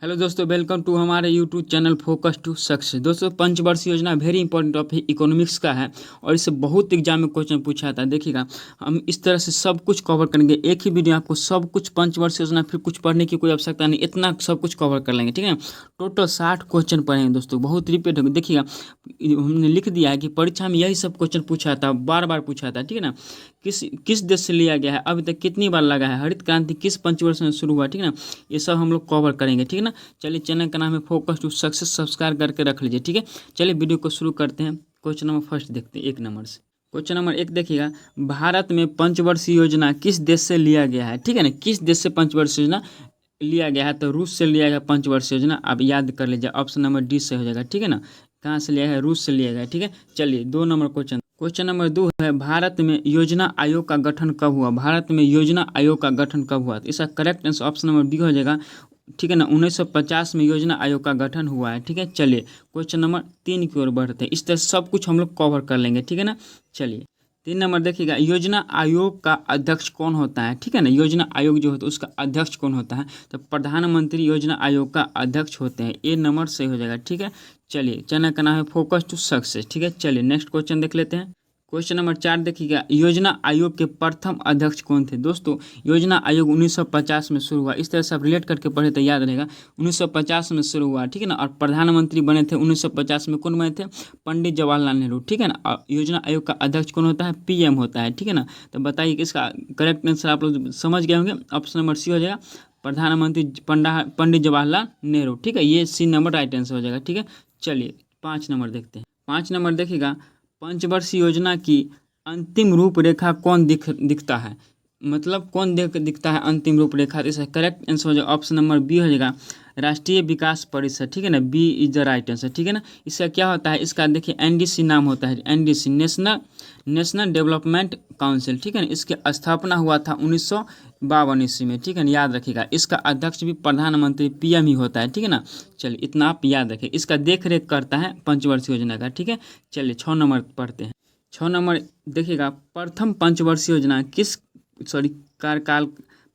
Hello दोस्तों, welcome to हमारे YouTube channel focus to success. दोस्तों, पंचवर्षीय योजना वेरी इंपॉर्टेंट टॉपिक इकोनॉमिक्स का है और इससे बहुत एग्जाम में क्वेश्चन पूछा था। देखिएगा, हम इस तरह से सब कुछ कवर करेंगे एक ही वीडियो। आपको सब कुछ पंचवर्षीय योजना फिर कुछ पढ़ने की कोई आवश्यकता नहीं, इतना सब कुछ कवर कर लेंगे। ठीक है, टोटल 60 क्वेश्चन पढ़ेंगे दोस्तों, बहुत रिपीट होंगे। देखिएगा, हमने लिख दिया है कि परीक्षा में यही सब क्वेश्चन पूछा था, बार बार पूछा था। ठीक है ना, किस किस देश से लिया गया है, अभी तक कितनी बार लगा है, हरित क्रांति किस पंचवर्ष में शुरू हुआ। ठीक है ना, ये सब हम लोग कवर करेंगे। ठीक है ना, चलिए, चैनल का नाम है फोकस टू सक्सेस, सब्सक्राइब करके रख लीजिए। ठीक है, चलिए वीडियो को शुरू करते हैं। क्वेश्चन नंबर फर्स्ट देखते हैं, 1 नंबर से। क्वेश्चन नंबर 1 देखिएगा, भारत में पंचवर्षीय योजना किस देश से लिया गया है। ठीक है ना, किस देश से पंचवर्षीय योजना लिया गया है, तो रूस से लिया गया पंचवर्षीय योजना। आप याद कर लीजिए, ऑप्शन नंबर डी से हो जाएगा। ठीक है ना, कहाँ से लिया है, रूस से लिया गया। ठीक है, चलिए 2 नंबर क्वेश्चन। क्वेश्चन नंबर 2 है, भारत में योजना आयोग का गठन कब हुआ। भारत में योजना आयोग का गठन कब हुआ, तो इसका correct answer option number B हो जाएगा। ठीक है ना, 1950 में योजना आयोग का गठन हुआ है। ठीक है, चलिए क्वेश्चन नंबर 3 की ओर बढ़ते हैं। इस तरह सब कुछ हम लोग कवर कर लेंगे। ठीक है ना, चलिए 3 नंबर देखिएगा, योजना आयोग का अध्यक्ष कौन होता है। ठीक है ना, योजना आयोग जो होता है उसका अध्यक्ष कौन होता है, तो प्रधानमंत्री योजना आयोग का अध्यक्ष होते हैं। A नंबर सही हो जाएगा। ठीक है, चलिए, चैनल का नाम है फोकस टू सक्सेस। ठीक है, चलिए नेक्स्ट क्वेश्चन देख लेते हैं। क्वेश्चन नंबर 4 देखिएगा, योजना आयोग के प्रथम अध्यक्ष कौन थे। दोस्तों, योजना आयोग 1950 में शुरू हुआ। इस तरह से आप रिलेट करके पढ़े तो याद रहेगा, 1950 में शुरू हुआ। ठीक है ना, और प्रधानमंत्री बने थे 1950 में, कौन बने थे, पंडित जवाहरलाल नेहरू। ठीक है ना, और योजना आयोग का अध्यक्ष कौन होता है, PM होता है। ठीक है ना, तो बताइए कि इसका करेक्ट आंसर आप लोग समझ गए होंगे, ऑप्शन नंबर सी हो जाएगा, प्रधानमंत्री पंडित जवाहरलाल नेहरू। ठीक है, ये C नंबर राइट आंसर हो जाएगा। ठीक है, चलिए 5 नंबर देखते हैं। 5 नंबर देखिएगा, पंचवर्षीय योजना की अंतिम रूपरेखा कौन दिखता है, मतलब कौन दिखता है अंतिम रूपरेखा। इसका करेक्ट आंसर हो जाएगा, ऑप्शन नंबर बी हो जाएगा, राष्ट्रीय विकास परिषद। ठीक है ना, B is the right answer. ठीक है ना, इसका क्या होता है, इसका देखिए NDC नाम होता है, NDC नेशनल डेवलपमेंट काउंसिल। ठीक है ना, इसकी स्थापना हुआ था 1952 ईस्वी में। ठीक है ना, याद रखिएगा, इसका अध्यक्ष भी प्रधानमंत्री PM ही होता है। ठीक है ना, चलिए इतना आप याद रखें, इसका देख रेख करता है पंचवर्षीय योजना का। ठीक है, चलिए 6 नंबर पढ़ते हैं। 6 नंबर देखिएगा, प्रथम पंचवर्षीय योजना किस कार्यकाल,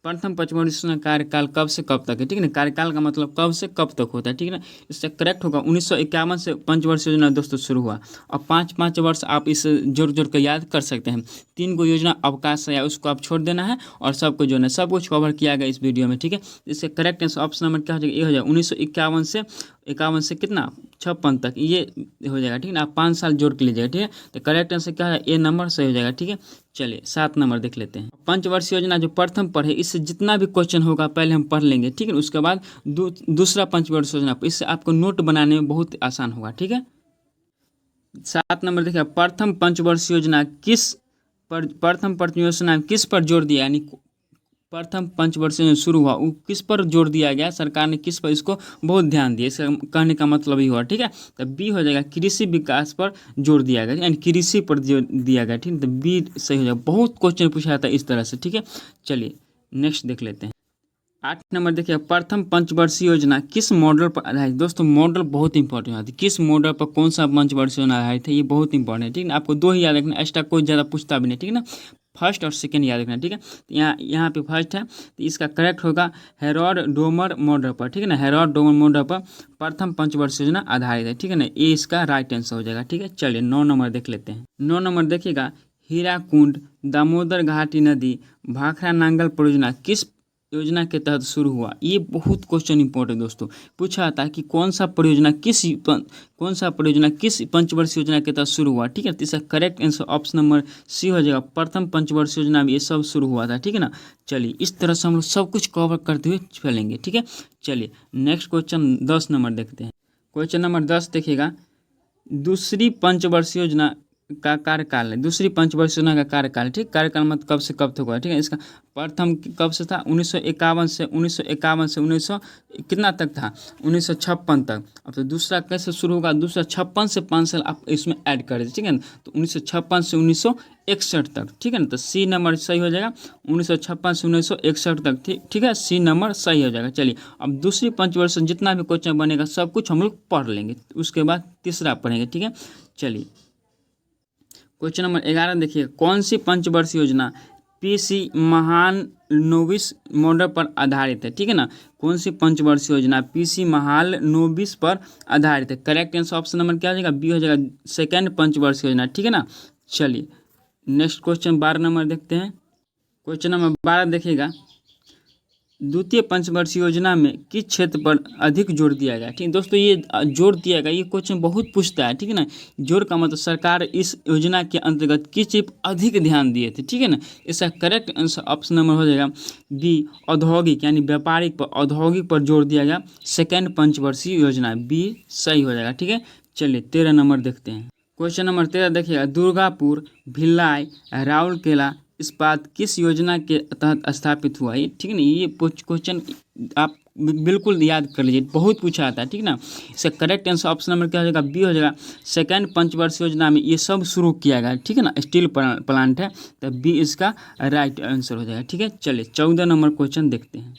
प्रथम पंचवर्षीय योजना कार्यकाल कब से कब तक है। ठीक है ना, कार्यकाल का मतलब कब से कब तक होता है। ठीक है ना, इससे करेक्ट होगा 1951 से पंचवर्षीय योजना दोस्तों शुरू हुआ, और 5-5 वर्ष आप इसे जोड़ कर याद कर सकते हैं। 3 को योजना अवकाश है, उसको आप छोड़ देना है और सबको जोड़ना है, सब कुछ कवर किया गया इस वीडियो में। ठीक है, इससे करेक्ट आंसर ऑप्शन नंबर क्या हो जाएगा, ये हो जाएगा 1951 से 51 से 56 तक, ये हो जाएगा। ठीक है ना, आप 5 साल जोड़ के लीजिएगा। ठीक है, तो करेक्ट आंसर क्या है, A नंबर सही हो जाएगा। ठीक है, चलिए 7 नंबर देख लेते हैं। पंचवर्षीय योजना जो प्रथम पढ़े, इससे जितना भी क्वेश्चन होगा पहले हम पढ़ लेंगे। ठीक है, उसके बाद दूसरा पंचवर्षीय योजना, इससे आपको नोट बनाने में बहुत आसान होगा। ठीक है, 7 नंबर देखिए, प्रथम पंचवर्षीय योजना प्रथम पंचवर्षीय योजना किस पर जोर दिया, यानी प्रथम पंचवर्षीय में शुरू हुआ वो किस पर जोर दिया गया, सरकार ने किस पर इसको बहुत ध्यान दिया, इसका कहने का मतलब ही हुआ। ठीक है, तो बी हो जाएगा, कृषि विकास पर जोर दिया गया, यानी कृषि पर जोर दिया गया। ठीक है, तो बी सही हो जाएगा। बहुत क्वेश्चन पूछा जाता है इस तरह से। ठीक है, चलिए नेक्स्ट देख लेते हैं। 8 नंबर देखिए, प्रथम पंचवर्षीय योजना किस मॉडल पर आधारित। दोस्तों, मॉडल बहुत इंपॉर्टेंट होती है, किस मॉडल पर कौन सा पंचवर्षीय योजना आधारित है, ये बहुत इंपॉर्टेंट है। ठीक है, आपको 2 ही याद रखना, एक्स्ट्रा कोई ज़्यादा पूछता भी नहीं। ठीक है ना, फर्स्ट और सेकंड याद रखना। ठीक है, तो यहाँ पे फर्स्ट है, तो इसका करेक्ट होगा हेरोड डोमर मॉडल पर। ठीक है ना, हेरोड डोमर मॉडल पर प्रथम पंचवर्षीय योजना आधारित है। ठीक है ना, ये इसका राइट आंसर हो जाएगा। ठीक है, चलिए 9 नंबर देख लेते हैं। 9 नंबर देखिएगा, हीराकुंड दामोदर घाटी नदी भाखड़ा नांगल परियोजना किस योजना के तहत शुरू हुआ। ये बहुत क्वेश्चन इंपॉर्टेंट दोस्तों, पूछा था कि कौन सा परियोजना किस पंचवर्षीय योजना के तहत शुरू हुआ। ठीक है, तो इसका correct answer option number C हो जाएगा, प्रथम पंचवर्षीय योजना में ये सब शुरू हुआ था। ठीक है ना, चलिए इस तरह से हम लोग सब कुछ कवर करते हुए चलेंगे। ठीक है, चलिए नेक्स्ट क्वेश्चन 10 नंबर देखते हैं। क्वेश्चन नंबर 10 देखिएगा, दूसरी पंचवर्षीय योजना का कार्यकाल है, दूसरी पंचवर्षीय योजना का कार्यकाल। ठीक, कार्यकाल मतलब कब से कब तक हुआ। ठीक है, इसका प्रथम कब से था, 1951 से 19 कितना तक था, 1956 तक। अब तो दूसरा कैसे शुरू होगा, दूसरा 56 से 5 साल आप इसमें ऐड कर दीजिए। ठीक है ना, तो 1956 से 1961 तक। ठीक है ना, तो C नंबर सही हो जाएगा, 1956 से 1961 तक। ठीक है, C नंबर सही हो जाएगा। चलिए, अब दूसरी पंचवर्षीय जितना भी क्वेश्चन बनेगा सब कुछ हम लोग पढ़ लेंगे, उसके बाद तीसरा पढ़ेंगे। ठीक है, चलिए क्वेश्चन नंबर 11 देखिए, कौन सी पंचवर्षीय योजना पीसी महालनोबिस मॉडल पर आधारित है, ठीक है ना। कौन सी पंचवर्षीय योजना पीसी महालनोबिस पर आधारित है? करेक्ट आंसर ऑप्शन नंबर क्या हो जाएगा? बी हो जाएगा, सेकेंड पंचवर्षीय योजना, ठीक है ना। चलिए नेक्स्ट क्वेश्चन 12 नंबर देखते हैं। क्वेश्चन नंबर 12 देखिएगा, द्वितीय पंचवर्षीय योजना में किस क्षेत्र पर अधिक जोर दिया गया? ठीक है दोस्तों, ये जोर दिया गया, ये क्वेश्चन बहुत पूछता है, ठीक है ना। जोर का मतलब सरकार इस योजना के अंतर्गत किस चीज पर अधिक ध्यान दिए थे, ठीक है ना। इसका करेक्ट आंसर ऑप्शन नंबर हो जाएगा बी, औद्योगिक यानी व्यापारिक पर, औद्योगिक पर जोर दिया गया, सेकेंड पंचवर्षीय योजना, बी सही हो जाएगा, ठीक है। चलिए 13 नंबर देखते हैं। क्वेश्चन नंबर 13 देखिएगा, दुर्गापुर, भिलाई, राउरकेला इस्पात किस योजना के तहत स्थापित हुआ? ये ठीक है ना, ये क्वेश्चन आप बिल्कुल याद कर लीजिए, बहुत पूछा आता है, ठीक ना। इसका करेक्ट आंसर ऑप्शन नंबर क्या हो जाएगा? बी हो जाएगा, सेकेंड पंचवर्षीय योजना में ये सब शुरू किया गया, ठीक है ना। स्टील प्लांट है, तो बी इसका राइट आंसर हो जाएगा, ठीक है। चलिए 14 नंबर क्वेश्चन देखते हैं।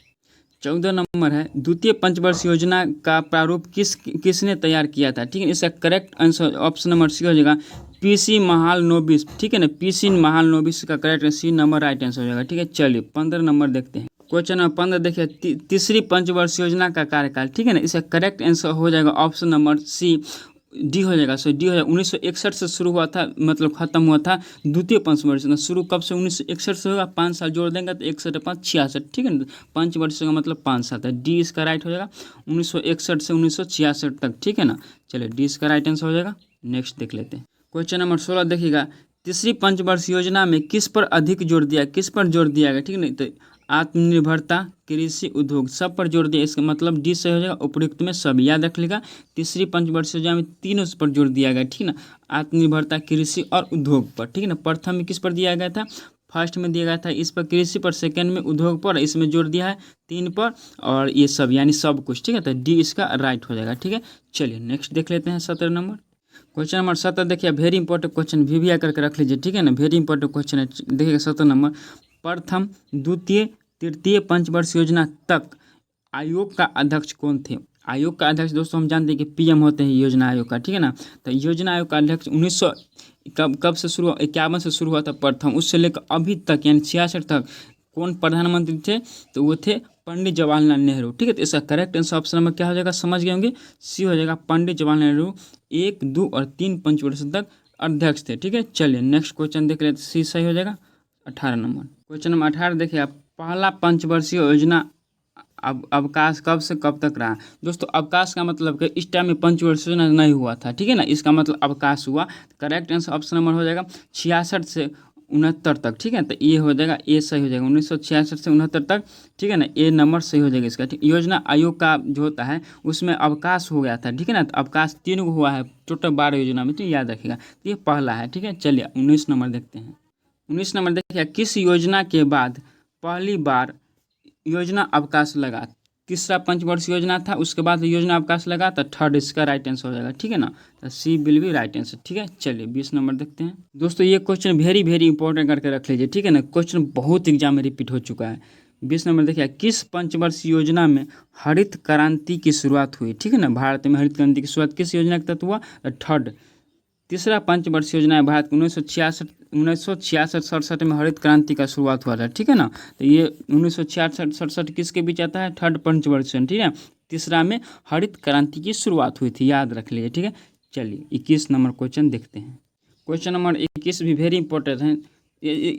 14 नंबर है, द्वितीय पंचवर्षीय योजना का प्रारूप किसने तैयार किया था? ठीक है, इसका correct answer option number C हो जाएगा, पीसी महालनोबिस, ठीक है ना। पीसी महालनोबिस का correct C number right answer हो जाएगा, ठीक है। चलिए 15 नंबर देखते हैं। क्वेश्चन नंबर 15 देखिए, तीसरी पंचवर्षीय योजना का कार्यकाल, ठीक है ना। इसका करेक्ट आंसर हो जाएगा ऑप्शन नंबर सी, डी हो जाएगा। सो डी हो जाएगा, 1961 से शुरू हुआ था, मतलब खत्म हुआ था द्वितीय पंचवर्षीय। शुरू कब से? 1961 से होगा, 5 साल जोड़ देंगे तो 61 5 66, ठीक है ना। पंचवर्षीय का मतलब 5 साल है, डी इसका राइट हो जाएगा, 1961 से 1966 तक, ठीक है ना। चलिए डी इसका राइट आंसर हो जाएगा। नेक्स्ट देख लेते हैं। क्वेश्चन नंबर 16 देखिएगा, तीसरी पंचवर्षीय योजना में किस पर अधिक जोर दिया, किस पर जोर दिया गया? ठीक है ना, तो आत्मनिर्भरता, कृषि, उद्योग, सब पर जोर दिया, इसका मतलब डी सही हो जाएगा। उपयुक्त में सब याद रख लेगा, तीसरी पंचवर्षीय योजना में तीनों पर जोर दिया गया, ठीक है ना। आत्मनिर्भरता, कृषि और उद्योग पर, ठीक है ना। प्रथम में किस पर दिया गया था? फर्स्ट में दिया गया था इस पर कृषि पर, सेकंड में उद्योग पर, इसमें जोर दिया है 3 पर, और ये सब यानी सब कुछ, ठीक है। तो डी इसका राइट हो जाएगा, ठीक है। चलिए नेक्स्ट देख लेते हैं 17 नंबर। क्वेश्चन नंबर 17 देखिए, वेरी इंपॉर्टेंट क्वेश्चन, भी करके रख लीजिए, ठीक है ना। वेरी इंपॉर्टेंट क्वेश्चन है, देखिएगा 17 नंबर। प्रथम, द्वितीय, तृतीय पंचवर्षीय योजना तक आयोग का अध्यक्ष कौन थे? आयोग का अध्यक्ष दोस्तों हम जानते हैं कि पीएम होते हैं योजना आयोग का, ठीक है ना। तो योजना आयोग का अध्यक्ष 1900 कब से शुरू, 51 से शुरू हुआ था प्रथम, उससे लेकर अभी तक यानी 66 तक कौन प्रधानमंत्री थे? तो वो थे पंडित जवाहरलाल नेहरू, ठीक है। तो इसका करेक्ट आंसर ऑप्शन नंबर क्या हो जाएगा? समझ गए होंगे, सी हो जाएगा, पंडित जवाहरलाल नेहरू 1, 2 और 3 पंचवर्षीय तक अध्यक्ष थे, ठीक है। चलिए नेक्स्ट क्वेश्चन देख लेते, सी सही हो जाएगा। 18 नंबर क्वेश्चन नंबर 18 देखिए आप, पहला पंचवर्षीय योजना अवकाश कब से कब तक रहा? दोस्तों अवकाश का मतलब कि इस टाइम में पंचवर्षीय योजना नहीं हुआ था, ठीक है ना, इसका मतलब अवकाश हुआ। करेक्ट आंसर ऑप्शन नंबर हो जाएगा 66 से 69 तक, ठीक है। तो ये हो जाएगा, ए सही हो जाएगा, 1966 से 69 तक, ठीक है ना। ए नंबर सही हो जाएगा इसका, ठीक। योजना आयोग का जो होता है उसमें अवकाश हो गया था, ठीक है ना। तो अवकाश 3 हुआ है टोटल 12 योजना में, तो याद रखिएगा। तो ये पहला है, ठीक है। चलिए 19 नंबर देखते हैं। 19 नंबर देखिए, किस योजना के बाद पहली बार योजना अवकाश लगा? तीसरा पंचवर्षीय योजना था, उसके बाद योजना अवकाश लगा, तो थर्ड इसका राइट आंसर हो जाएगा, ठीक है ना। तो सी विल बी राइट आंसर, ठीक है। चलिए 20 नंबर देखते हैं। दोस्तों ये क्वेश्चन वेरी इंपॉर्टेंट करके रख लीजिए, ठीक है ना। क्वेश्चन बहुत एग्जाम में रिपीट हो चुका है। 20 नंबर देखिए, किस पंचवर्षीय योजना में हरित क्रांति की शुरुआत हुई? ठीक है ना, भारत में हरित क्रांति की शुरुआत किस योजना के तहत हुआ? थर्ड, तीसरा पंचवर्षीय योजना है भारत 1966-67 में हरित क्रांति का शुरुआत हुआ था, ठीक है ना। तो ये 1966-67 किसके बीच आता है? थर्ड पंचवर्षीय, ठीक है। तीसरा में हरित क्रांति की शुरुआत हुई थी, याद रख लीजिए, ठीक है। चलिए 21 नंबर क्वेश्चन देखते हैं। क्वेश्चन नंबर 21 भी वेरी इंपॉर्टेंट है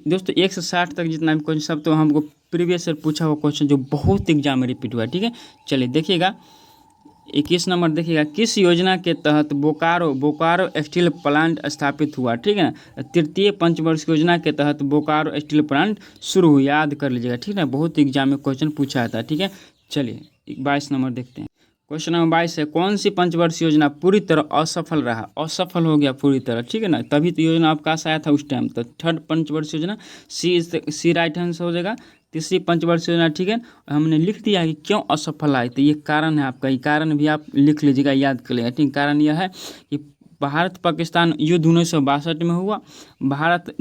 दोस्तों, 1 से 60 तक जितना भी क्वेश्चन सब तो हमको प्रीवियस ईयर पूछा हुआ क्वेश्चन जो बहुत एग्जाम में रिपीट हुआ है, ठीक है। चलिए देखिएगा 21 नंबर देखिएगा, किस योजना के तहत बोकारो स्टील प्लांट स्थापित हुआ? ठीक है ना, तृतीय पंचवर्षीय योजना के तहत बोकारो स्टील प्लांट शुरू हुआ, याद कर लीजिएगा, ठीक है। बहुत एग्जाम में क्वेश्चन पूछा था, ठीक है। चलिए 22 नंबर देखते हैं। क्वेश्चन नंबर 22 है, कौन सी पंचवर्षीय योजना पूरी तरह असफल रहा? असफल हो गया पूरी तरह, ठीक है ना, तभी तो योजना अवकाश आया था उस टाइम। तो थर्ड पंचवर्षीय योजना, सी राइट आंसर हो जाएगा। तीसरी पंचवर्षीय योजना, ठीक है, हमने लिख दिया है कि क्यों असफल आई, तो ये कारण है आपका, ये कारण भी आप लिख लीजिएगा, याद कर लीजिएगा, ठीक। कारण यह है कि भारत पाकिस्तान युद्ध 1962 में हुआ, भारत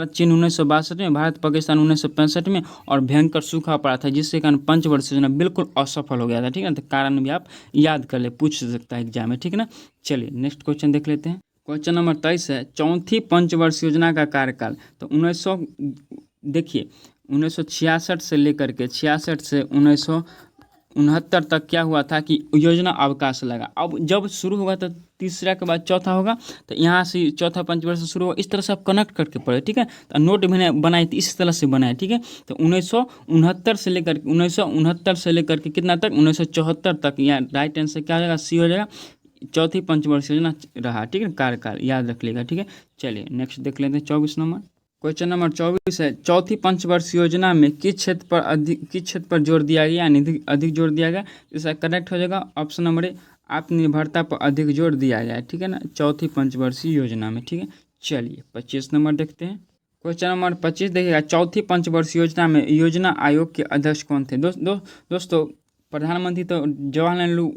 चीन 1962 में, भारत पाकिस्तान 1965 में, और भयंकर सूखा पड़ा था, जिससे कारण पंचवर्षीय योजना बिल्कुल असफल हो गया था, ठीक है। तो कारण भी आप याद कर ले, पूछ सकता है एग्जाम में, ठीक है ना। चलिए नेक्स्ट क्वेश्चन देख लेते हैं। क्वेश्चन नंबर 23 है, चौथी पंचवर्षीय योजना का कार्यकाल, तो देखिए 1966 से लेकर के 66 से 1969 तक क्या हुआ था कि योजना अवकाश लगा। अब जब शुरू होगा तो तीसरा के बाद चौथा होगा, तो यहाँ से चौथा पंचवर्ष शुरू होगा। इस तरह से आप कनेक्ट करके पढ़े, ठीक है। तो नोट मैंने बनाई थी इस तरह से बनाए, ठीक है। तो 1969 से लेकर के कितना तक, 1974 तक। यहाँ राइट आंसर क्या हो जाएगा, सी हो जाएगा। चौथी पंचवर्ष योजना रहा, ठीक है। कार्यकाल याद रख लेगा, ठीक है। चलिए नेक्स्ट देख लेते हैं 24 नंबर। क्वेश्चन नंबर 24 है, चौथी पंचवर्ष योजना में किस क्षेत्र पर जोर दिया गया, यानी अधिक जोर दिया गया। इसका करेक्ट हो जाएगा ऑप्शन नंबर ए, आत्मनिर्भरता पर अधिक जोर दिया गया है, ठीक है ना, चौथी पंचवर्षीय योजना में, ठीक है। चलिए 25 नंबर देखते हैं। क्वेश्चन नंबर 25 देखिएगा, चौथी पंचवर्षीय योजना में योजना आयोग के अध्यक्ष कौन थे। दोस्तों प्रधानमंत्री तो जवाहरलाल नेहरू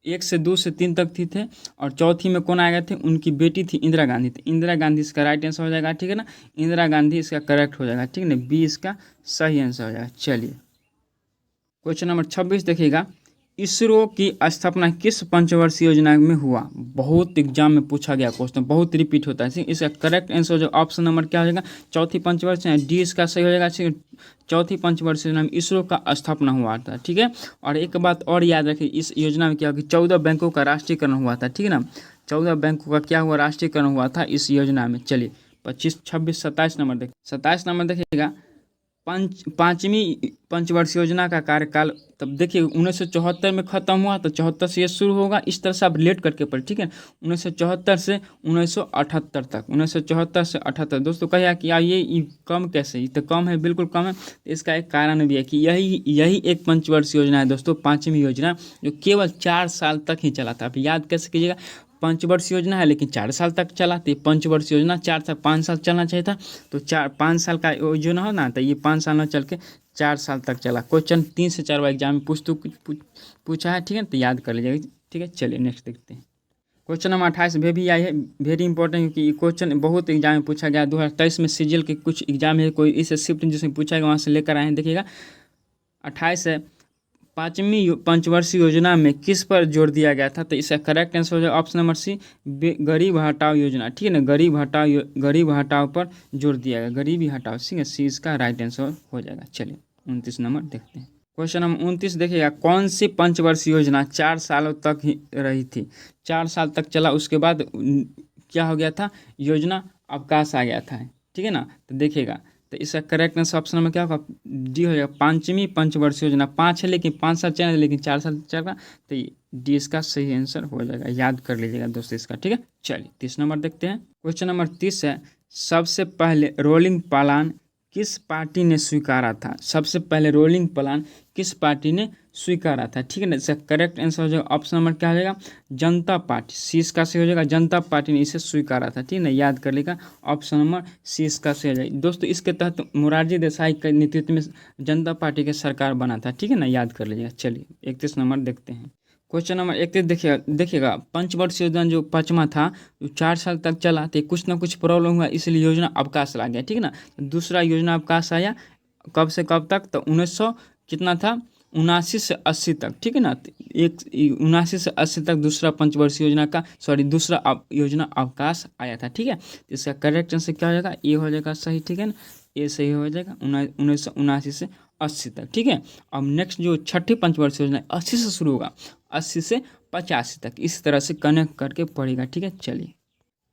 1 से 2 से 3 तक थे, और चौथी में कौन आ गए थे, उनकी बेटी थी इंदिरा गांधी। तो इंदिरा गांधी इसका राइट आंसर हो जाएगा, ठीक है ना। इंदिरा गांधी इसका करेक्ट हो जाएगा, ठीक है ना, बी इसका सही आंसर हो जाएगा। चलिए क्वेश्चन नंबर 26 देखिएगा, इसरो की स्थापना किस पंचवर्षीय योजना में हुआ। बहुत एग्जाम में पूछा गया क्वेश्चन, बहुत रिपीट होता है। इसका करेक्ट आंसर हो जाएगा ऑप्शन नंबर क्या हो जाएगा, चौथी पंचवर्ष, डी इसका सही हो जाएगा। चौथी पंचवर्षीय योजना में इसरो का स्थापना हुआ था, ठीक है। और एक बात और याद रखिए, इस योजना में क्या हुआ कि 14 बैंकों का राष्ट्रीयकरण हुआ था, ठीक है ना। 14 बैंकों का क्या हुआ, राष्ट्रीयकरण हुआ था इस योजना में। चलिए 25, 26, 27 नंबर देखिए। 27 नंबर देखिएगा, पांचवी पंचवर्ष योजना का कार्यकाल, तब देखिए 1974 में खत्म हुआ, तो 74 से ये शुरू होगा। इस तरह से आप रिलेट करके पढ़े, ठीक है। 1974 से 1978 तक, 1974 से 78। दोस्तों कहिए कि यार ये कम कैसे, ये तो कम है, बिल्कुल कम है। तो इसका एक कारण भी है कि यही एक पंचवर्ष योजना है दोस्तों, पाँचवीं योजना, जो केवल 4 साल तक ही चला था। आप याद कैसे कीजिएगा, पंचवर्ष योजना है लेकिन 4 साल तक चला, तो पंचवर्ष योजना 4 से 5 साल चलना चाहिए था। तो 5 साल का योजना हो ना, तो ये 5 साल में चल के 4 साल तक चला। क्वेश्चन 3 से 4 बार एग्जाम में पूछा है, ठीक है, तो याद कर लीजिएगा, ठीक है। चलिए नेक्स्ट देखते हैं। क्वेश्चन नंबर 28 वे भी आई है, वेरी इंपॉर्टेंट, क्योंकि ये क्वेश्चन बहुत एग्जाम में पूछा गया। 2023 में सीजीएल के कुछ एग्जाम है, कोई इस शिफ्ट जिसमें पूछा गया वहाँ से लेकर आए हैं। देखिएगा 28 है, पाँचवीं पंचवर्षीय योजना में किस पर जोर दिया गया था। तो इसका करेक्ट आंसर हो जाएगा ऑप्शन नंबर सी, गरीब हटाओ योजना, ठीक है ना। गरीब हटाओ पर जोर दिया गया, गरीबी हटाओ, ठीक है, सी इसका राइट आंसर हो जाएगा। चलिए 29 नंबर देखते हैं। क्वेश्चन नंबर 29 देखिएगा, कौन सी पंचवर्षीय योजना 4 सालों तक ही रही थी। 4 साल तक चला, उसके बाद क्या हो गया था, योजना अवकाश आ गया था, ठीक है ना। तो देखिएगा, तो इसका करेक्ट आंसर ऑप्शन में क्या होगा, डी हो जाएगा। पाँचवीं पंचवर्षीय योजना 5 है, लेकिन 5 साल चला, लेकिन 4 साल चला, तो डी इसका सही आंसर हो जाएगा। याद कर लीजिएगा दोस्तों इसका, ठीक है। चलिए 30 नंबर देखते हैं। क्वेश्चन नंबर 30 है, सबसे पहले रोलिंग प्लान किस पार्टी ने स्वीकारा था। सबसे पहले रोलिंग प्लान किस पार्टी ने स्वीकारा था, ठीक है ना। इसका करेक्ट आंसर हो जाएगा ऑप्शन नंबर क्या हो जाएगा, जनता पार्टी, सी इसका सही हो जाएगा। जनता पार्टी ने इसे स्वीकारा था, ठीक है ना, याद कर लेगा, ऑप्शन नंबर सी इसका सही हो जाएगा। दोस्तों इसके तहत मोरारजी देसाई के नेतृत्व में जनता पार्टी की सरकार बना था, ठीक है ना, याद कर लीजिएगा। चलिए 31 नंबर देखते हैं। क्वेश्चन नंबर 31 देखिएगा, पंचवर्षीय योजना जो 5वां था, जो 4 साल तक चला, तो कुछ ना कुछ प्रॉब्लम हुआ, इसलिए योजना अवकाश ला गया, ठीक है ना। दूसरा योजना अवकाश आया कब से कब तक, तो 1900 कितना था, 79 से 80 तक, ठीक है ना। 79 से 80 तक दूसरा पंचवर्षीय योजना का दूसरा योजना अवकाश आया था, ठीक है। तो इसका करेक्ट आंसर क्या हो जाएगा, ए हो जाएगा सही, ठीक है ना, ए सही हो जाएगा। 1979 से 80 तक, ठीक है। अब नेक्स्ट जो छठी पंचवर्षीय योजना 80 से शुरू होगा, 80 से 85 तक, इस तरह से कनेक्ट करके पढ़ेगा, ठीक है। चलिए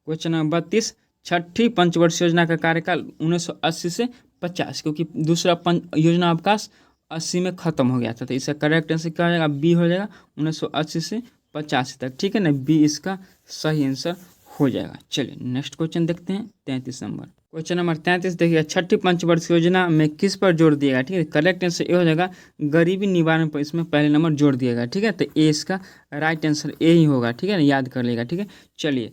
क्वेश्चन नंबर 32, छठी पंचवर्षीय योजना का कार्यकाल 1980 से 50, क्योंकि दूसरा योजना अवकाश 80 में खत्म हो गया था। तो इसका करेक्ट आंसर क्या हो जाएगा, बी हो जाएगा, 1980 से 85 तक, ठीक है ना, बी इसका सही आंसर हो जाएगा। चलिए नेक्स्ट क्वेश्चन देखते हैं, 33 नंबर। क्वेश्चन नंबर 33 देखिए, छठी पंचवर्षीय योजना में किस पर जोर दिएगा, ठीक है। करेक्ट आंसर ए हो जाएगा, गरीबी निवारण पर इसमें पहले नंबर जोर दिएगा, ठीक है। तो ए इसका राइट आंसर ए ही होगा, ठीक है ना, याद कर लेगा, ठीक है। चलिए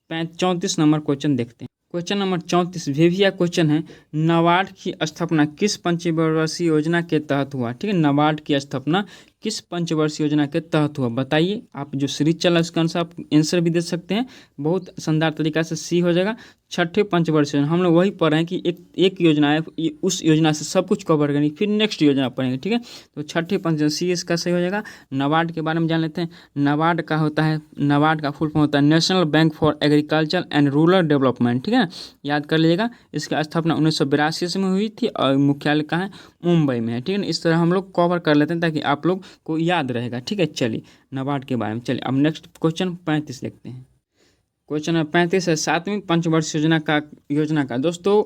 34 नंबर क्वेश्चन देखते हैं। क्वेश्चन नंबर 34 भेविया क्वेश्चन है, नाबार्ड की स्थापना किस पंचवर्षीय योजना के तहत हुआ, ठीक है। नाबार्ड की स्थापना किस पंचवर्षीय योजना के तहत हुआ बताइए। आप जो सीरीज चला उसके अनुसार आप आंसर भी दे सकते हैं, बहुत शानदार तरीका से सी हो जाएगा। छठे पंचवर्षीय योजना हम लोग वही पढ़ रहे हैं कि एक योजना है, उस योजना से सब कुछ कवर करेंगे, फिर नेक्स्ट योजना पढ़ेंगे, ठीक है। तो छठे पंच सी इसका सही हो जाएगा। नाबार्ड के बारे में जान लेते हैं। नाबार्ड का होता है, नाबार्ड का फुल फॉर्म होता है national bank for agriculture and rural development, ठीक है ना, याद कर लीजिएगा। इसकी स्थापना 1982 में हुई थी और मुख्यालय कहाँ है, मुंबई में है, ठीक है ना। इस तरह हम लोग कवर कर लेते हैं ताकि आप लोग को याद रहेगा, ठीक है। चलिए नाबार्ड के बारे में, चलिए अब नेक्स्ट क्वेश्चन 35 देखते हैं। क्वेश्चन नंबर 35 है 7वीं पंचवर्षीय योजना का दोस्तों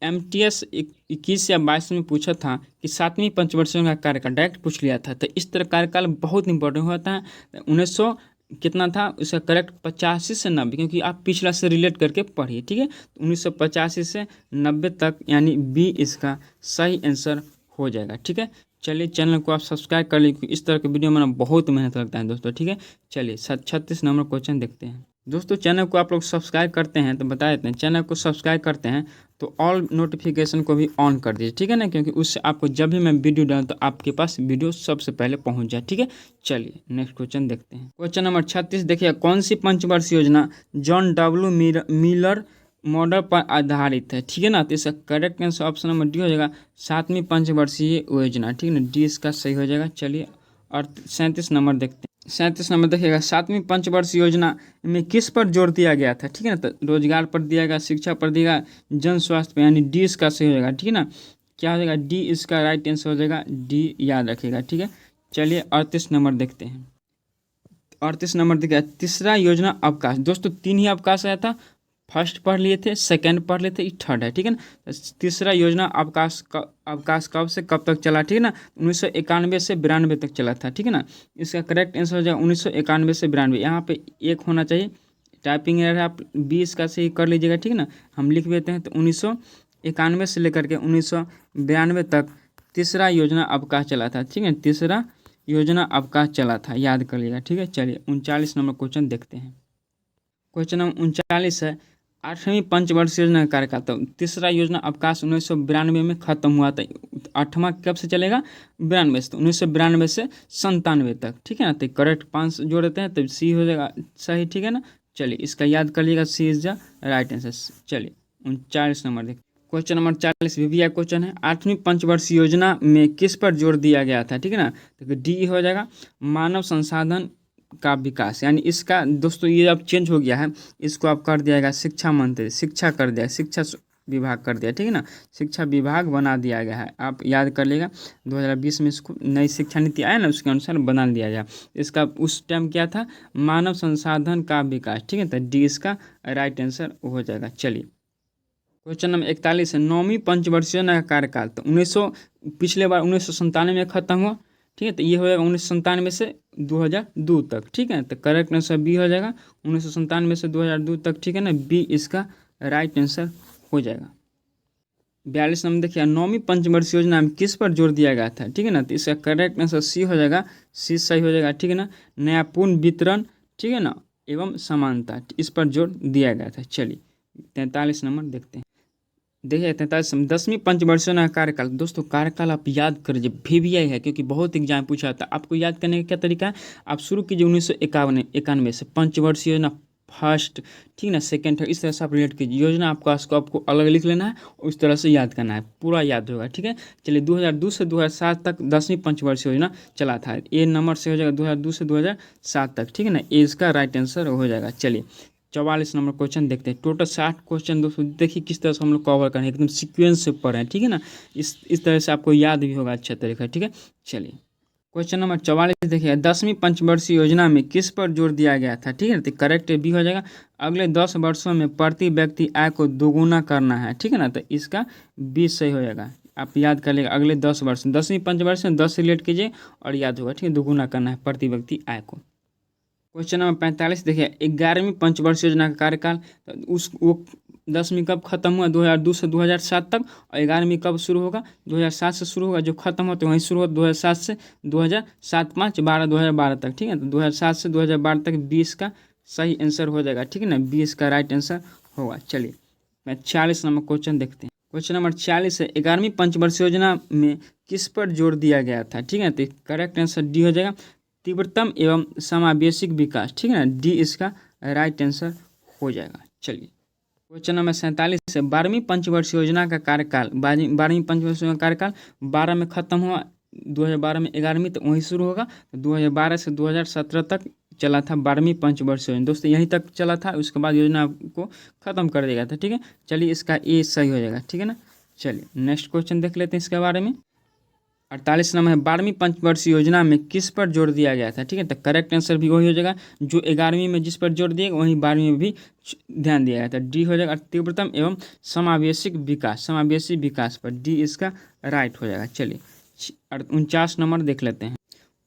MTS 21 या 22 में पूछा था कि 7वीं पंचवर्षीय योजना का कार्यकाल डायरेक्ट पूछ लिया था। तो इस तरह कार्यकाल बहुत इंपॉर्टेंट होता है। 1900 कितना था उसका करेक्ट 85 से 90, क्योंकि आप पिछला से रिलेट करके पढ़िए, ठीक है। 1985 से 90 तक यानी बी इसका सही आंसर हो जाएगा, ठीक है। चलिए चैनल को आप सब्सक्राइब कर लीजिए, इस तरह के वीडियो में बहुत मेहनत लगता है दोस्तों, ठीक है। चलिए 36 नंबर क्वेश्चन देखते हैं। दोस्तों चैनल को आप लोग सब्सक्राइब करते हैं तो बता देते हैं, चैनल को सब्सक्राइब करते हैं तो ऑल नोटिफिकेशन को भी ऑन कर दीजिए, ठीक है ना, क्योंकि उससे आपको जब भी मैं वीडियो डालूँ तो आपके पास वीडियो सबसे पहले पहुंच जाए, ठीक है। चलिए नेक्स्ट क्वेश्चन देखते हैं। क्वेश्चन नंबर 36 देखिए, कौन सी पंचवर्षीय योजना जॉन डब्ल्यू मिलर मॉडल पर आधारित है, ठीक है ना। तो इसका correct answer option number D हो जाएगा 7वीं पंचवर्षीय योजना, ठीक है ना, डी इसका सही हो जाएगा। चलिए और 37 नंबर देखते हैं। 37 नंबर देखिएगा, 7वीं पंचवर्षीय योजना में किस पर जोर दिया गया था, ठीक है ना। तो रोजगार पर दिया गया, शिक्षा पर दिया गया, जन स्वास्थ्य पर, यानी डी इसका सही हो जाएगा, ठीक है ना। क्या हो जाएगा, डी इसका राइट आंसर हो जाएगा, डी याद रखिएगा, ठीक है। चलिए 38 नंबर देखते हैं। 38 नंबर देखिए, तीसरा योजना अवकाश, दोस्तों 3 ही अवकाश आया था, फर्स्ट पढ़ लिए थे, सेकंड पढ़ लिए थे, थर्ड है, ठीक है ना। तीसरा योजना अवकाश कब से कब तक चला, ठीक है ना, 1991 से 92 तक चला था, ठीक है ना। इसका करेक्ट आंसर हो जाएगा 1991 से 92। यहाँ पे एक होना चाहिए, टाइपिंग एरर आप 20 का से ही कर लीजिएगा, ठीक है ना। हम लिख देते हैं तो 1991 से लेकर के 1992 तक तीसरा योजना अवकाश चला था, ठीक है। तीसरा योजना अवकाश चला था, याद कर लीजिएगा, ठीक है। चलिए 39 नंबर क्वेश्चन देखते हैं। क्वेश्चन नंबर 39 है, 8वीं पंचवर्षीय योजना का कार्यकाल। तो तीसरा योजना अवकाश 1992 में खत्म हुआ था। 8वां कब से चलेगा, 92 से, तो 1992 से 97 तक, ठीक है ना। तो करेक्ट 5 जोड़ देते हैं तो सी हो जाएगा सही, ठीक है ना। चलिए इसका याद कर लीजिएगा, सी इज द राइट आंसर। चलिए 39 नंबर देखिए। क्वेश्चन नंबर 40 VVI क्वेश्चन है, 8वीं पंचवर्षीय योजना में किस पर जोर दिया गया था, ठीक है ना। तो डी हो जाएगा मानव संसाधन का विकास, यानी इसका दोस्तों ये अब चेंज हो गया है, इसको अब कर दिया गया शिक्षा मंत्री, शिक्षा कर दिया, शिक्षा विभाग कर दिया, ठीक है ना, शिक्षा विभाग बना दिया गया है। आप याद कर लेगा 2020 में इसको नई शिक्षा नीति आया ना, उसके अनुसार बना दिया गया। इसका उस टाइम क्या था, मानव संसाधन का विकास, ठीक है। तो डी इसका राइट आंसर हो जाएगा। चलिए क्वेश्चन नंबर 41 है, 9वीं पंचवर्षीय योजना का कार्यकाल। तो पिछले बार 1997 में खत्म हुआ, ठीक है। तो ये हो जाएगा 1997 से 2002 तक, ठीक है। तो करेक्ट आंसर बी हो जाएगा 1997 से 2002 तक, ठीक है ना, बी इसका राइट आंसर हो जाएगा। 42 नंबर देखिए, 9वीं पंचवर्षीय योजना में किस पर जोर दिया गया था, ठीक है ना। तो इसका करेक्ट आंसर सी हो जाएगा, सी सही हो जाएगा, ठीक है ना, न्यायपूर्ण वितरण, ठीक है ना, एवं समानता, इस पर जोर दिया गया था। चलिए 43 नंबर देखते हैं। देखिए 43 10वीं पंचवर्षीय योजना का कार्यकाल। दोस्तों कार्यकाल आप याद करिए, VVI है, क्योंकि बहुत एग्जाम पूछा था। आपको याद करने का क्या तरीका है, आप शुरू कीजिए 1991 से, पंचवर्षीय योजना फर्स्ट, ठीक है ना, सेकंड, थर्ड, इस तरह से आप रिलेट कीजिए। योजना आपको अलग लिख लेना है, उस तरह से याद करना है, पूरा याद होगा, ठीक है। चलिए 2002 से 2007 तक 10वीं पंचवर्षीय योजना चला था। ए नंबर से हो जाएगा 2002 से 2007 तक, ठीक है ना, ए इसका राइट आंसर हो जाएगा। चलिए 44 नंबर क्वेश्चन देखते हैं। टोटल 60 क्वेश्चन दोस्तों देखिए किस तरह से हम लोग कवर करें, एकदम सीक्वेंस से पढ़ें, ठीक है ना, इस तरह से आपको याद भी होगा अच्छा तरीका, ठीक है। चलिए क्वेश्चन नंबर 44 देखिए, 10वीं पंचवर्षीय योजना में किस पर जोर दिया गया था, ठीक है। तो करेक्ट बी हो जाएगा, अगले 10 वर्षों में प्रति व्यक्ति आय को दोगुना करना है, ठीक है ना। तो इसका बी सही हो जाएगा। आप याद कर लेगा, अगले 10 वर्ष, 10वीं पंचवर्षीय में 10 से रिलेट कीजिए और याद होगा, ठीक है, दोगुना करना है प्रति व्यक्ति आय को। क्वेश्चन नंबर 45 देखिए, 11वीं पंचवर्षीय योजना का कार्यकाल। वो 10वीं कब खत्म हुआ, 2002 से 2007 तक, और 11वीं कब शुरू होगा, 2007 से शुरू होगा, जो खत्म होता है वहीं शुरू होगा 2007 से 2007 5 12 2012 तक, ठीक है। तो 2007 से 2012 तक 20 का सही आंसर हो जाएगा, ठीक है ना, 20 का राइट आंसर होगा। चलिए 46 नंबर क्वेश्चन देखते हैं। क्वेश्चन नंबर 46 है, 11वीं पंचवर्षीय योजना में किस पर जोर दिया गया था? ठीक है, तो करेक्ट आंसर डी हो जाएगा, तीव्रतम एवं समावेशिक विकास। ठीक है ना, डी इसका राइट आंसर हो जाएगा। चलिए क्वेश्चन नंबर 47 है, 12वीं पंचवर्षीय योजना का कार्यकाल, 12वीं पंचवर्षीय योजना का कार्यकाल 12 में खत्म हुआ, 2012 में 11वीं तो वहीं शुरू होगा, तो 2012 से 2017 तक चला था 12वीं पंचवर्षीय योजना। दोस्तों यहीं तक चला था, उसके बाद योजना को खत्म कर दिया था। ठीक है, चलिए इसका ए सही हो जाएगा। ठीक है ना, चलिए नेक्स्ट क्वेश्चन देख लेते हैं इसके बारे में। 48 नंबर है, 12वीं पंचवर्षीय योजना में किस पर जोर दिया गया था? ठीक है, तो करेक्ट आंसर भी वही हो जाएगा, जो 11वीं में जिस पर जोर दिया वहीं 12वीं में भी ध्यान दिया गया था। डी हो जाएगा, तीव्रतम एवं समावेशिक विकास, समावेशी विकास पर, डी इसका राइट हो जाएगा। चलिए 49 नंबर देख लेते हैं।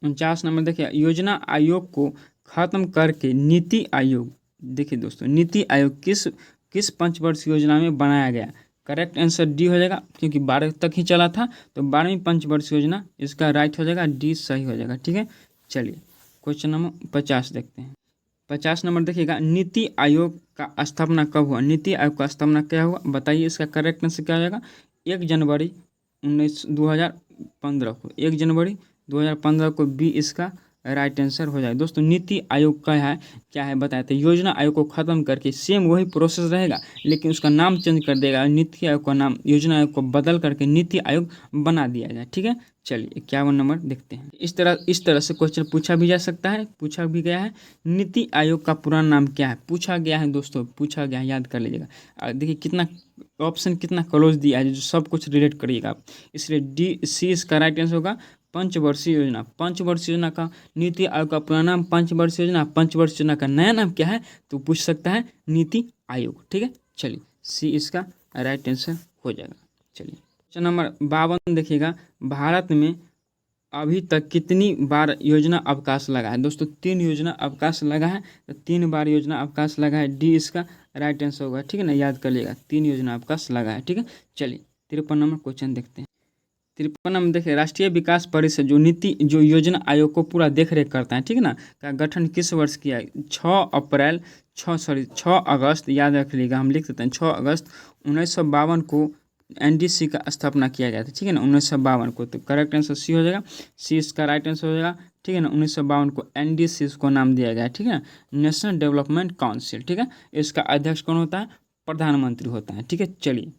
49 नंबर देखिए, योजना आयोग को खत्म करके नीति आयोग, देखिए दोस्तों नीति आयोग किस किस पंचवर्षीय योजना में बनाया गया? करेक्ट आंसर डी हो जाएगा, क्योंकि 12 तक ही चला था, तो 12वीं पंचवर्षीय योजना इसका राइट हो जाएगा, डी सही हो जाएगा। ठीक है, चलिए क्वेश्चन नंबर 50 देखते हैं। 50 नंबर देखिएगा, नीति आयोग का स्थापना कब हुआ? नीति आयोग का स्थापना क्या हुआ बताइए, इसका करेक्ट आंसर क्या हो जाएगा? 1 जनवरी 2015 को, 1 जनवरी 2015 को बी इसका राइट आंसर हो जाए। दोस्तों नीति आयोग का है क्या है बताए, तो योजना आयोग को खत्म करके सेम वही प्रोसेस रहेगा, लेकिन उसका नाम चेंज कर देगा, नीति आयोग का नाम योजना आयोग को बदल करके नीति आयोग बना दिया जाए। ठीक है, चलिए 51 नंबर देखते हैं। इस तरह से क्वेश्चन पूछा भी जा सकता है, पूछा भी गया है। नीति आयोग का पूरा नाम क्या है? पूछा गया है दोस्तों, पूछा गया है, याद कर लीजिएगा। देखिए कितना ऑप्शन कितना क्लोज दिया है, जो सब कुछ रिलेट करिएगा आप, इसलिए डी सी इसका राइट आंसर होगा। पंचवर्षीय योजना, पंचवर्षीय योजना का नीति आयोग का पुराना नाम पंचवर्षीय योजना, पंचवर्षीय योजना का नया नाम क्या है तो पूछ सकता है नीति आयोग। ठीक है, चलिए सी इसका राइट आंसर हो जाएगा। चलिए क्वेश्चन नंबर 52 देखिएगा, भारत में अभी तक कितनी बार योजना अवकाश लगा है? दोस्तों 3 योजना अवकाश लगा है, तो 3 बार योजना अवकाश लगा है, डी इसका राइट आंसर होगा। ठीक है ना, याद कर लीजिएगा, 3 योजना अवकाश लगा है। ठीक है, चलिए 53 नंबर क्वेश्चन देखते हैं। 53 नंबर देखिए, राष्ट्रीय विकास परिषद जो योजना आयोग को पूरा देख रेख करता है, ठीक है ना, का गठन किस वर्ष किया है? 6 अगस्त, याद रख लीजिएगा, हम लिख देते हैं 6 अगस्त 1952 को एनडीसी का स्थापना किया गया था। ठीक है ना, 1952 को, तो करेक्ट आंसर सी हो जाएगा, सी इसका राइट आंसर हो जाएगा। ठीक है ना, 1952 को एनडीसी को नाम दिया गया। ठीक है, नेशनल डेवलपमेंट काउंसिल। ठीक है, इसका अध्यक्ष कौन होता है? प्रधानमंत्री होता है। ठीक है, चलिए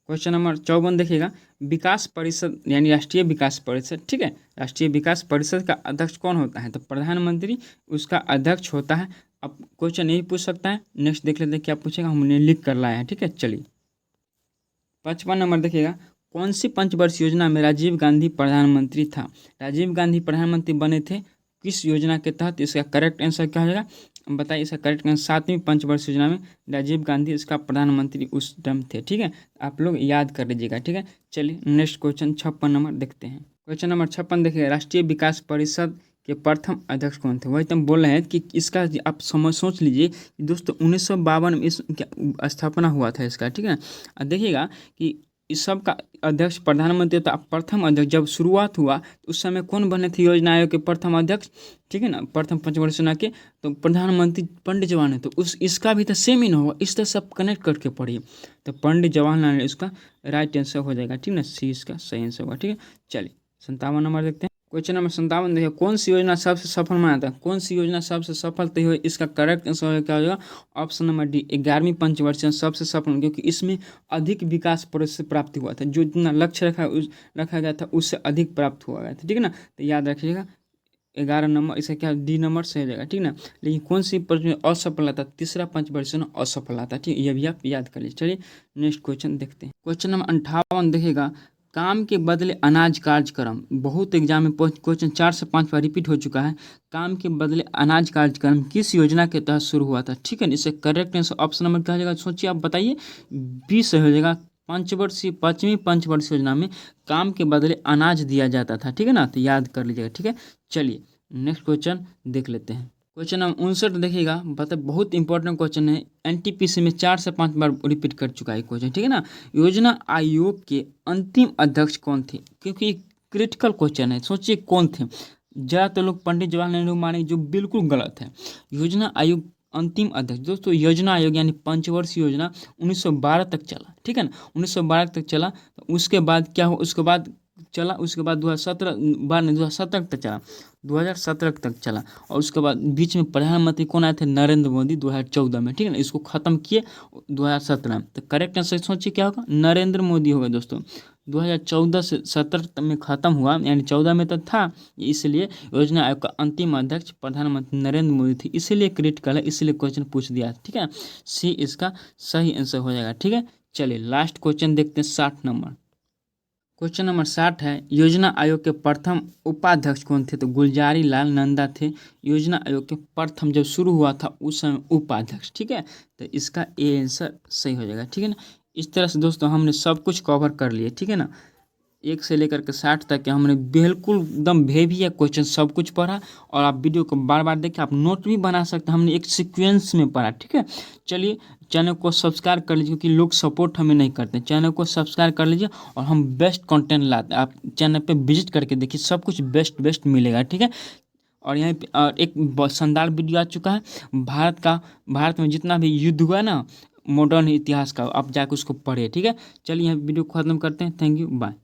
क्वेश्चन नंबर 54 देखिएगा, विकास परिषद यानी राष्ट्रीय विकास परिषद, ठीक है, राष्ट्रीय विकास परिषद का अध्यक्ष कौन होता है? तो प्रधानमंत्री उसका अध्यक्ष होता है। अब क्वेश्चन यही पूछ सकता है। नेक्स्ट देख लेते हैं क्या पूछेगा, हमने लिख कर लाया है। ठीक है, चलिए 55 नंबर देखिएगा, कौन सी पंचवर्षीय योजना में राजीव गांधी प्रधानमंत्री था? राजीव गांधी प्रधानमंत्री बने थे किस योजना के तहत? इसका करेक्ट आंसर क्या हो जाएगा बताइए, इसका करेक्ट आंसर 7वीं पंचवर्षीय योजना में राजीव गांधी इसका प्रधानमंत्री उस टाइम थे। ठीक है, आप लोग याद कर लीजिएगा। ठीक है, चलिए नेक्स्ट क्वेश्चन 56 नंबर देखते हैं। क्वेश्चन नंबर 56 देखिए, राष्ट्रीय विकास परिषद के प्रथम अध्यक्ष कौन थे? वही तो हम बोल रहे हैं कि इसका आप सोच लीजिए कि दोस्तों 1952 में इस स्थापना हुआ था इसका। ठीक है, देखिएगा कि इस सब का अध्यक्ष प्रधानमंत्री था। प्रथम अध्यक्ष जब शुरुआत हुआ तो उस समय कौन बने थे योजना आयोग के प्रथम अध्यक्ष? ठीक है ना, प्रथम पंचवर्षीय योजना के तो प्रधानमंत्री पंडित जवाहरलाल नेहरू। तो इसका भी तो सेम ही ना होगा, इस तरह सब कनेक्ट करके पढ़िए, तो पंडित जवाहरलाल नेहरू इसका राइट आंसर हो जाएगा। ठीक ना, सी इसका सही आंसर होगा। ठीक है, चलिए 57 नंबर देखते हैं। क्वेश्चन नंबर 57 देखिए, कौन सी योजना सबसे सफल माना था? कौन सी योजना सबसे सफल तो हुई? इसका करेक्ट आंसर क्या हो जाएगा? ऑप्शन नंबर डी, 11वीं पंचवर्षीय सबसे सफल, क्योंकि इसमें अधिक विकास से प्राप्ति हुआ था, जो जितना लक्ष्य रखा गया था उससे अधिक प्राप्त हुआ गया था। ठीक है ना, तो याद रखिएगा 11 नंबर, इसका क्या डी नंबर सही हो जाएगा। ठीक ना, लेकिन कौन सी असफलता? तीसरा पंचवर्षीय असफलता। ठीक, ये भी आप याद कर लीजिए। चलिए नेक्स्ट क्वेश्चन देखते हैं। क्वेश्चन नंबर 58 देखिएगा, काम के बदले अनाज कार्यक्रम, बहुत एग्जाम में क्वेश्चन 4 से 5 बार रिपीट हो चुका है। काम के बदले अनाज कार्यक्रम किस योजना के तहत शुरू हुआ था? ठीक है, इससे करेक्ट आंसर ऑप्शन नंबर क्या हो जाएगा? सोचिए, आप बताइए, बी सही हो जाएगा। 5वीं पंचवर्षीय योजना में काम के बदले अनाज दिया जाता था। ठीक है ना, तो याद कर लीजिएगा। ठीक है, चलिए नेक्स्ट क्वेश्चन देख लेते हैं। क्वेश्चन नंबर 59 देखिएगा, बहुत इंपॉर्टेंट क्वेश्चन है, एनटीपीसी में 4 से 5 बार रिपीट कर चुका है क्वेश्चन। ठीक है ना, योजना आयोग के अंतिम अध्यक्ष कौन थे? क्योंकि क्रिटिकल क्वेश्चन है, सोचिए कौन थे। ज़्यादातर लोग पंडित जवाहरलाल नेहरू माने, जो बिल्कुल गलत है। योजना आयोग अंतिम अध्यक्ष दोस्तों योजना आयोग यानी पंचवर्षीय योजना 1912 तक चला, ठीक है ना, 1912 तक चला। तो उसके बाद क्या हुआ, उसके बाद चला, उसके बाद 2017 बाद में 2017 तक चला, 2017 तक चला। और उसके बाद बीच में प्रधानमंत्री कौन आए थे, नरेंद्र मोदी 2014 में, ठीक है ना, इसको ख़त्म किए 2017 में। तो करेक्ट आंसर सोचिए क्या होगा, नरेंद्र मोदी होगा दोस्तों। 2014 से 17 में ख़त्म हुआ, यानी 14 में तो था, इसलिए योजना आयोग का अंतिम अध्यक्ष प्रधानमंत्री नरेंद्र मोदी थे, इसीलिए क्रिटिकल है, इसीलिए क्वेश्चन पूछ दिया, ठीक है। सी इसका सही आंसर हो जाएगा, ठीक है। चलिए लास्ट क्वेश्चन देखते हैं 60 नंबर। क्वेश्चन नंबर 60 है, योजना आयोग के प्रथम उपाध्यक्ष कौन थे, तो गुलजारी लाल नंदा थे योजना आयोग के प्रथम, जब शुरू हुआ था उस समय उपाध्यक्ष, ठीक है। तो इसका ए आंसर सही हो जाएगा, ठीक है ना। इस तरह से दोस्तों हमने सब कुछ कवर कर लिए, ठीक है ना, 1 से लेकर के 60 तक के हमने बिल्कुल एकदम भेविया क्वेश्चन सब कुछ पढ़ा। और आप वीडियो को बार बार देखिए, आप नोट भी बना सकते हैं, हमने एक सीक्वेंस में पढ़ा, ठीक है। चलिए चैनल को सब्सक्राइब कर लीजिए, क्योंकि लोग सपोर्ट हमें नहीं करते, चैनल को सब्सक्राइब कर लीजिए और हम बेस्ट कंटेंट लाते हैं। आप चैनल पे विजिट करके देखिए, सब कुछ बेस्ट बेस्ट मिलेगा, ठीक है। और यहाँ पे एक बहुत शानदार वीडियो आ चुका है भारत में जितना भी युद्ध हुआ ना मॉडर्न इतिहास का, आप जाकर उसको पढ़िए, ठीक है। चलिए यहाँ वीडियो को ख़त्म करते हैं, थैंक यू, बाय।